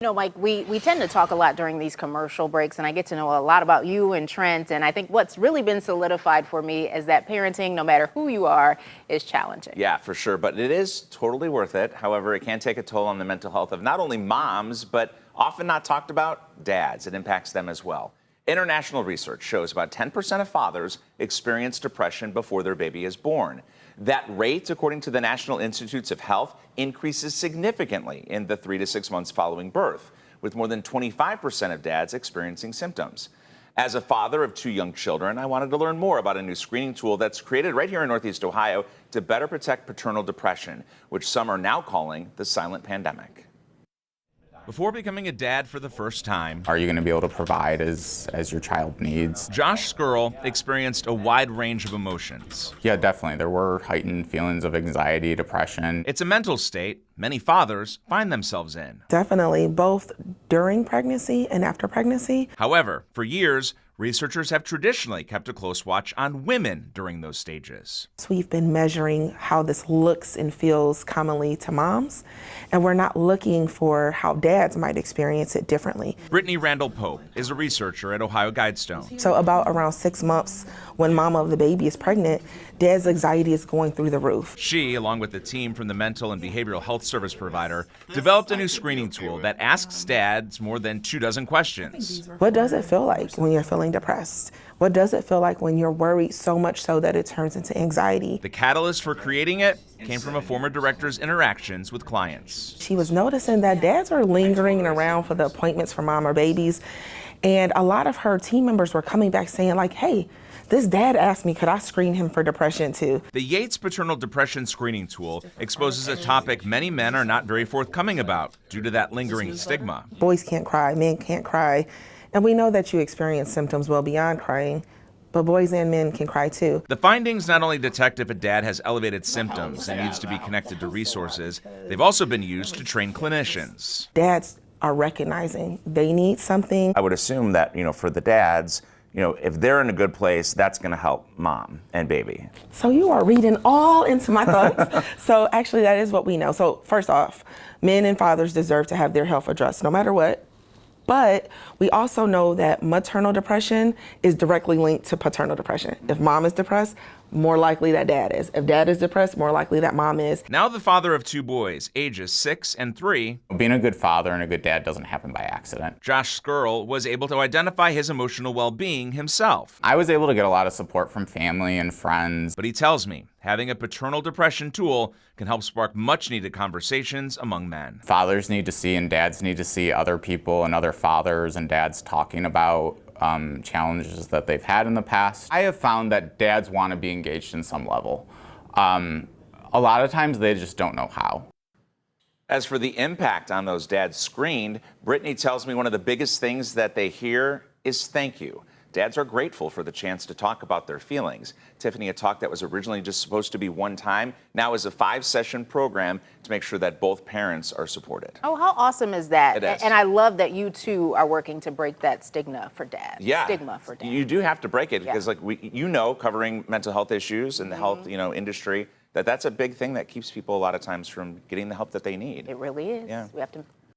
Mike, we tend to talk a lot during these commercial breaks, and I get to know a lot about you and Trent. And I think what's really been solidified for me is that parenting, no matter who you are, is challenging. Yeah, for sure. But it is totally worth it. However, it can take a toll on the mental health of not only moms, but often not talked about, dads. It impacts them as well. International research shows about 10% of fathers experience depression before their baby is born. That rate, according to the National Institutes of Health, increases significantly in the 3 to 6 months following birth, with more than 25% of dads experiencing symptoms. As a father of 2 young children, I wanted to learn more about a new screening tool that's created right here in Northeast Ohio to better protect paternal depression, which some are now calling the silent pandemic. Before becoming a dad for the first time, are you going to be able to provide as your child needs? Josh Skirl experienced a wide range of emotions. Yeah, definitely. There were heightened feelings of anxiety, depression. It's a mental state many fathers find themselves in. Definitely, both during pregnancy and after pregnancy. However, for years, researchers have traditionally kept a close watch on women during those stages. So we've been measuring how this looks and feels commonly to moms, and we're not looking for how dads might experience it differently. Brittany Randall Pope is a researcher at Ohio Guidestone. So about around 6 months, when mama of the baby is pregnant, dad's anxiety is going through the roof. She, along with the team from the mental and behavioral health service provider, developed a new screening tool that asks dads more than 24 questions. What does it feel like when you're feeling depressed? What does it feel like when you're worried so much so that it turns into anxiety? The catalyst for creating it came from a former director's interactions with clients. She was noticing that dads were lingering around for the appointments for mom or babies, and a lot of her team members were coming back saying like, hey, this dad asked me, could I screen him for depression too? The Yates Paternal Depression Screening Tool exposes a topic many men are not very forthcoming about due to that lingering stigma. Boys can't cry, men can't cry. And we know that you experience symptoms well beyond crying, but boys and men can cry too. The findings not only detect if a dad has elevated symptoms and needs to be connected to resources, they've also been used to train clinicians. Dads are recognizing they need something. I would assume that, for the dads, if they're in a good place, that's going to help mom and baby. So you are reading all into my thoughts. So actually that is what we know. So first off, men and fathers deserve to have their health addressed no matter what. But we also know that maternal depression is directly linked to paternal depression. If mom is depressed, more likely that dad is. If dad is depressed, more likely that mom is. Now the father of 2 boys, ages 6 and 3. Being a good father and a good dad doesn't happen by accident. Josh Skirl was able to identify his emotional well-being himself. I was able to get a lot of support from family and friends. But he tells me having a paternal depression tool can help spark much-needed conversations among men. Fathers need to see and dads need to see other people and other fathers and dads talking about challenges that they've had in the past. I have found that dads want to be engaged in some level. A lot of times they just don't know how. As for the impact on those dads screened, Brittany tells me one of the biggest things that they hear is thank you. Dads are grateful for the chance to talk about their feelings. Tiffany, a talk that was originally just supposed to be one time, now is a 5-session program to make sure that both parents are supported. Oh, how awesome is that? It is. And I love that you two are working to break that stigma for dads. Yeah. Stigma for dads. You do have to break it Yeah. because covering mental health issues in the health, industry, that's a big thing that keeps people a lot of times from getting the help that they need. It really is. Yeah. We have to